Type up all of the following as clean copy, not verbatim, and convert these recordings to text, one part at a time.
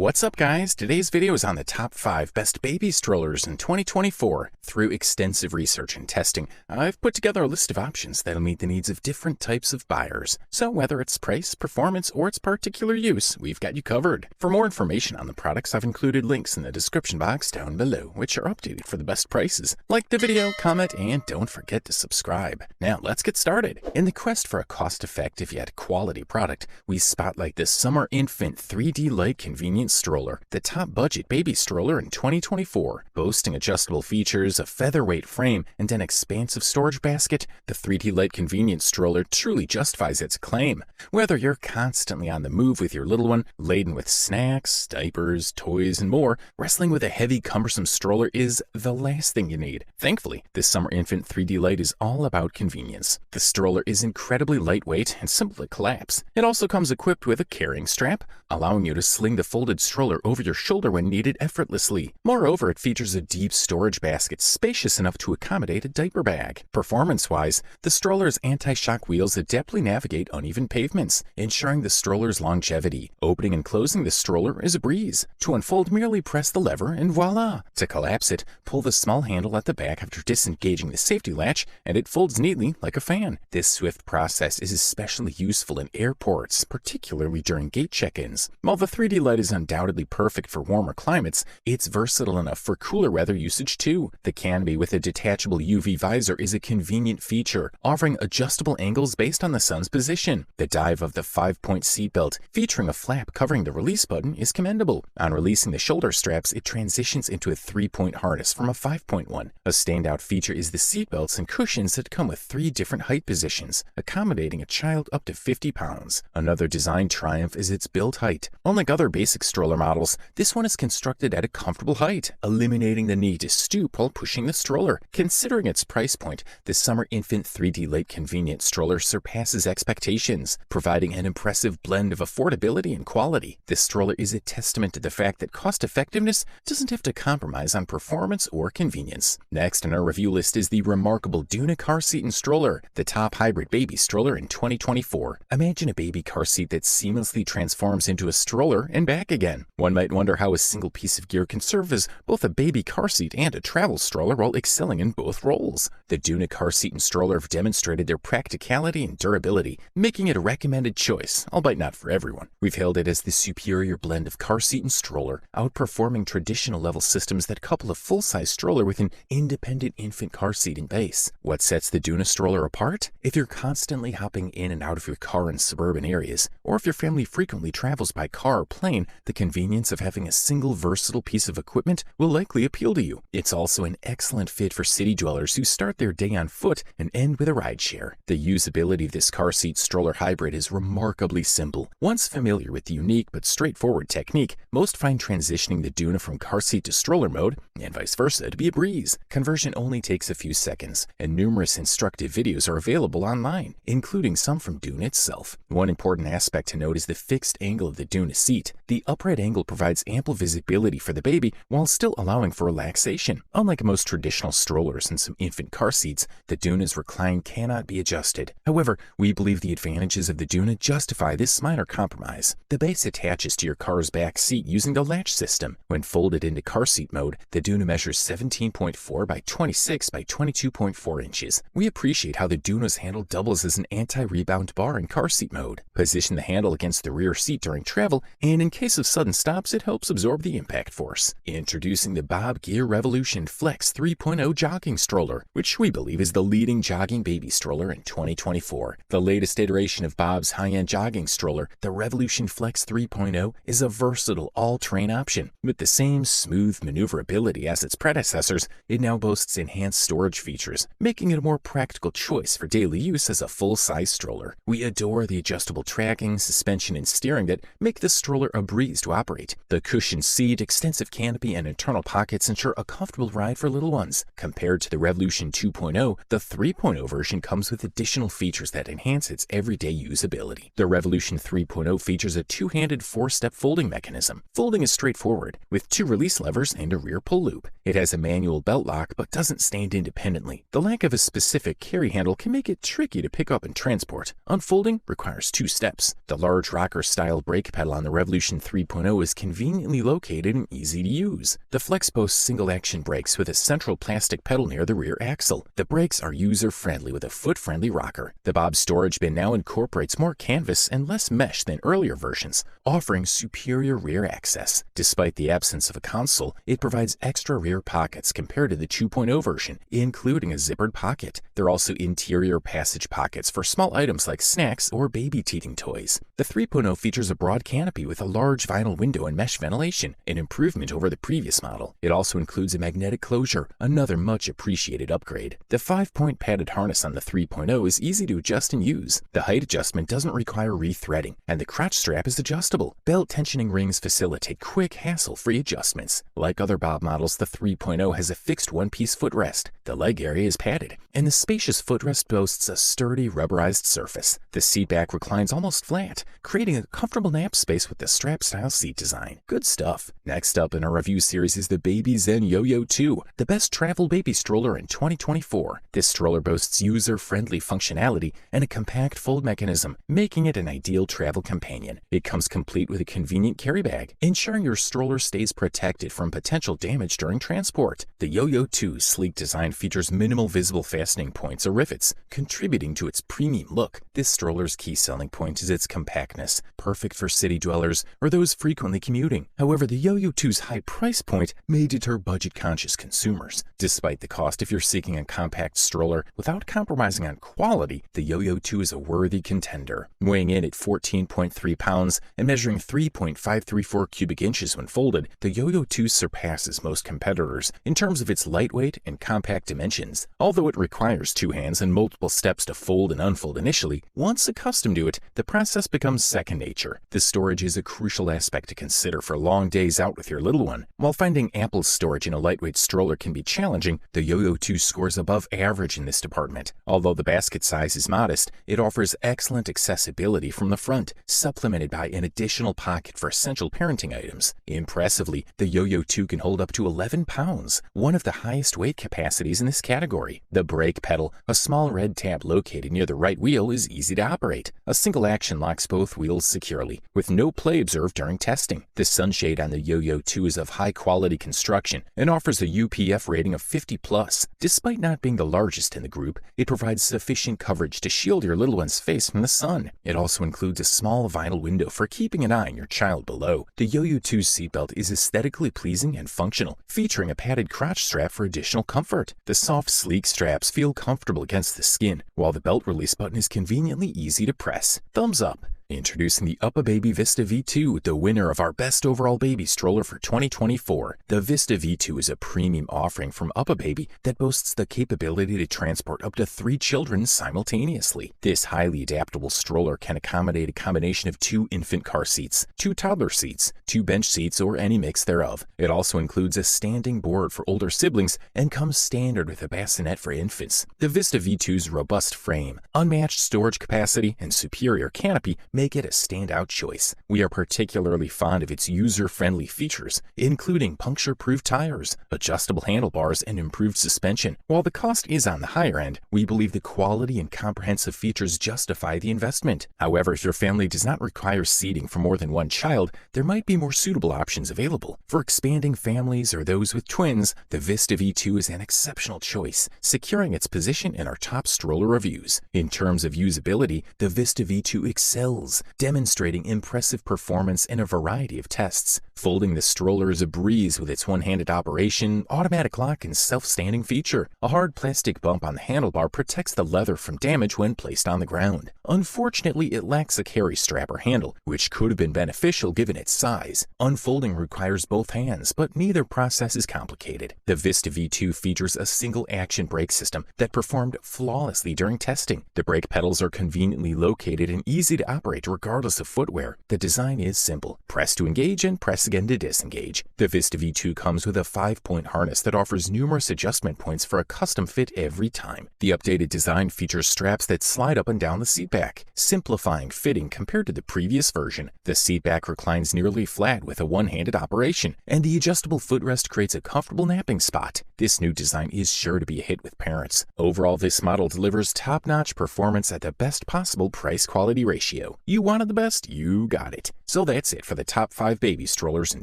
What's up, guys? Today's video is on the top 5 best baby strollers in 2024. Through extensive research and testing, I've put together a list of options that'll meet the needs of different types of buyers. So whether it's price, performance, or its particular use, we've got you covered. For more information on the products, I've included links in the description box down below, which are updated for the best prices. Like the video, comment, and don't forget to subscribe. Now let's get started. In the quest for a cost-effective yet quality product, we spotlight the Summer Infant 3D Light Convenience Stroller, the top budget baby stroller in 2024. Boasting adjustable features, a featherweight frame, and an expansive storage basket, the 3D Light Convenience Stroller truly justifies its claim. Whether you're constantly on the move with your little one, laden with snacks, diapers, toys, and more, wrestling with a heavy, cumbersome stroller is the last thing you need. Thankfully, this Summer Infant 3D Light is all about convenience. The stroller is incredibly lightweight and simple to collapse. It also comes equipped with a carrying strap, allowing you to sling the folded stroller over your shoulder when needed effortlessly. Moreover, it features a deep storage basket spacious enough to accommodate a diaper bag. Performance-wise, the stroller's anti-shock wheels adeptly navigate uneven pavements, ensuring the stroller's longevity. Opening and closing the stroller is a breeze. To unfold, merely press the lever and voila! To collapse it, pull the small handle at the back after disengaging the safety latch, and it folds neatly like a fan. This swift process is especially useful in airports, particularly during gate check-ins. While the 3D Light is undoubtedly perfect for warmer climates, it's versatile enough for cooler weather usage too. The canopy with a detachable UV visor is a convenient feature, offering adjustable angles based on the sun's position. The dive of the 5-point seatbelt, featuring a flap covering the release button, is commendable. On releasing the shoulder straps, it transitions into a 3-point harness from a 5-point one. A standout feature is the seatbelts and cushions that come with 3 different height positions, accommodating a child up to 50 pounds. Another design triumph is its build height. Unlike other basic stroller models, this one is constructed at a comfortable height, eliminating the need to stoop while pushing the stroller. Considering its price point, the Summer Infant 3D Light Convenience Stroller surpasses expectations, providing an impressive blend of affordability and quality. This stroller is a testament to the fact that cost-effectiveness doesn't have to compromise on performance or convenience. Next on our review list is the remarkable Duna car seat and stroller, the top hybrid baby stroller in 2024. Imagine a baby car seat that seamlessly transforms into a stroller and back again. One might wonder how a single piece of gear can serve as both a baby car seat and a travel stroller while excelling in both roles. The Duna car seat and stroller have demonstrated their practicality and durability, making it a recommended choice, albeit not for everyone. We've hailed it as the superior blend of car seat and stroller, outperforming traditional level systems that couple a full-size stroller with an independent infant car seat and base. What sets the Duna stroller apart? If you're constantly hopping in and out of your car in suburban areas, or if your family frequently travels by car or plane, the convenience of having a single versatile piece of equipment will likely appeal to you. It's also an excellent fit for city dwellers who start their day on foot and end with a rideshare. The usability of this car seat stroller hybrid is remarkably simple. Once familiar with the unique but straightforward technique, most find transitioning the Duna from car seat to stroller mode, and vice versa, to be a breeze. Conversion only takes a few seconds, and numerous instructive videos are available online, including some from Duna itself. One important aspect to note is the fixed angle of the Duna seat. The upright angle provides ample visibility for the baby while still allowing for relaxation. Unlike most traditional strollers and some infant car seats, the Duna's recline cannot be adjusted. However, we believe the advantages of the Duna justify this minor compromise. The base attaches to your car's back seat using the latch system. When folded into car seat mode, the Duna measures 17.4 by 26 by 22.4 inches. We appreciate how the Duna's handle doubles as an anti-rebound bar in car seat mode. Position the handle against the rear seat during travel, and in case of sudden stops, it helps absorb the impact force. Introducing the Bob Gear Revolution Flex 3.0 Jogging Stroller, which we believe is the leading jogging baby stroller in 2024. The latest iteration of Bob's high-end jogging stroller, the Revolution Flex 3.0, is a versatile all-terrain option. With the same smooth maneuverability as its predecessors, it now boasts enhanced storage features, making it a more practical choice for daily use as a full-size stroller. We adore the adjustable tracking, suspension, and steering that make the stroller a breeze to operate. The cushioned seat, extensive canopy, and internal pockets ensure a comfortable ride for little ones. Compared to the Revolution 2.0, the 3.0 version comes with additional features that enhance its everyday usability. The Revolution 3.0 features a 2-handed 4-step folding mechanism. Folding is straightforward, with 2 release levers and a rear pull loop. It has a manual belt lock but doesn't stand independently. The lack of a specific carry handle can make it tricky to pick up and transport. Unfolding requires 2 steps. The large rocker-style brake pedal on the Revolution 3.0 3.0 is conveniently located and easy to use. The Flex boasts single-action brakes with a central plastic pedal near the rear axle. The brakes are user-friendly with a foot-friendly rocker. The Bob storage bin now incorporates more canvas and less mesh than earlier versions, offering superior rear access. Despite the absence of a console, it provides extra rear pockets compared to the 2.0 version, including a zippered pocket. There are also interior passage pockets for small items like snacks or baby teething toys. The 3.0 features a broad canopy with a large vinyl window and mesh ventilation, an improvement over the previous model. It also includes a magnetic closure, another much appreciated upgrade. The 5-point padded harness on the 3.0 is easy to adjust and use. The height adjustment doesn't require rethreading, and the crotch strap is adjustable. Belt tensioning rings facilitate quick, hassle-free adjustments. Like other Bob models, the 3.0 has a fixed one-piece footrest. The leg area is padded, and the spacious footrest boasts a sturdy, rubberized surface. The seat back reclines almost flat, creating a comfortable nap space with the strap-style seat design. Good stuff. Next up in our review series is the Baby Zen Yo-Yo 2, the best travel baby stroller in 2024. This stroller boasts user-friendly functionality and a compact fold mechanism, making it an ideal travel companion. It comes complete with a convenient carry bag, ensuring your stroller stays protected from potential damage during transport. The Yo-Yo 2's sleek design features minimal visible fastening points or rivets, contributing to its premium look. This stroller's key selling point is its compactness, perfect for city dwellers or those frequently commuting. However, the Yo-Yo 2's high price point may deter budget-conscious consumers. Despite the cost, if you're seeking a compact stroller without compromising on quality, the Yo-Yo 2 is a worthy contender. Weighing in at 14.3 pounds and measuring 3.534 cubic inches when folded, the Yo-Yo 2 surpasses most competitors in terms of its lightweight and compact dimensions. Although it requires two hands and multiple steps to fold and unfold initially, once accustomed to it, the process becomes second nature. The storage is a crucial aspect to consider for long days out with your little one. While finding ample storage in a lightweight stroller can be challenging, the Yo-Yo 2 scores above average in this department. Although the basket size is modest, it offers excellent accessibility from the front, supplemented by an additional pocket for essential parenting items. Impressively, the Yo-Yo 2 can hold up to 11 pounds, one of the highest weight capacities in this category. The brake pedal, a small red tab located near the right wheel, is easy to operate. A single action locks both wheels securely, with no play observed during testing. The sunshade on the Yo-Yo 2 is of high-quality construction and offers a UPF rating of 50+. Despite not being the largest in the group, it provides sufficient coverage to shield your little one's face from the sun. It also includes a small vinyl window for keeping an eye on your child below. The Yo-Yo 2's seatbelt is aesthetically pleasing and functional, featuring a padded crotch strap for additional comfort. The soft, sleek straps feel comfortable against the skin, while the belt release button is conveniently easy to press. Thumbs up. Introducing the UPPAbaby Vista V2, the winner of our Best Overall Baby Stroller for 2024. The Vista V2 is a premium offering from UPPAbaby that boasts the capability to transport up to 3 children simultaneously. This highly adaptable stroller can accommodate a combination of 2 infant car seats, 2 toddler seats, 2 bench seats, or any mix thereof. It also includes a standing board for older siblings and comes standard with a bassinet for infants. The Vista V2's robust frame, unmatched storage capacity, and superior canopy make it a standout choice. We are particularly fond of its user-friendly features, including puncture-proof tires, adjustable handlebars, and improved suspension. While the cost is on the higher end, we believe the quality and comprehensive features justify the investment. However, if your family does not require seating for more than one child, there might be more suitable options available. For expanding families or those with twins, the Vista V2 is an exceptional choice, securing its position in our top stroller reviews. In terms of usability, the Vista V2 excels, demonstrating impressive performance in a variety of tests. Folding the stroller is a breeze with its one-handed operation, automatic lock, and self-standing feature. A hard plastic bump on the handlebar protects the leather from damage when placed on the ground. Unfortunately, it lacks a carry strap or handle, which could have been beneficial given its size. Unfolding requires both hands, but neither process is complicated. The Vista V2 features a single-action brake system that performed flawlessly during testing. The brake pedals are conveniently located and easy to operate regardless of footwear. The design is simple. Press to engage and press again to disengage. The Vista V2 comes with a 5-point harness that offers numerous adjustment points for a custom fit every time. The updated design features straps that slide up and down the seat back, simplifying fitting compared to the previous version. The seat back reclines nearly flat with a one-handed operation, and the adjustable footrest creates a comfortable napping spot. This new design is sure to be a hit with parents. Overall, this model delivers top-notch performance at the best possible price-quality ratio. You wanted the best, you got it. So that's it for the top 5 baby strollers in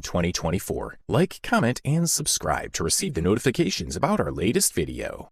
2024. Like, comment, and subscribe to receive the notifications about our latest video.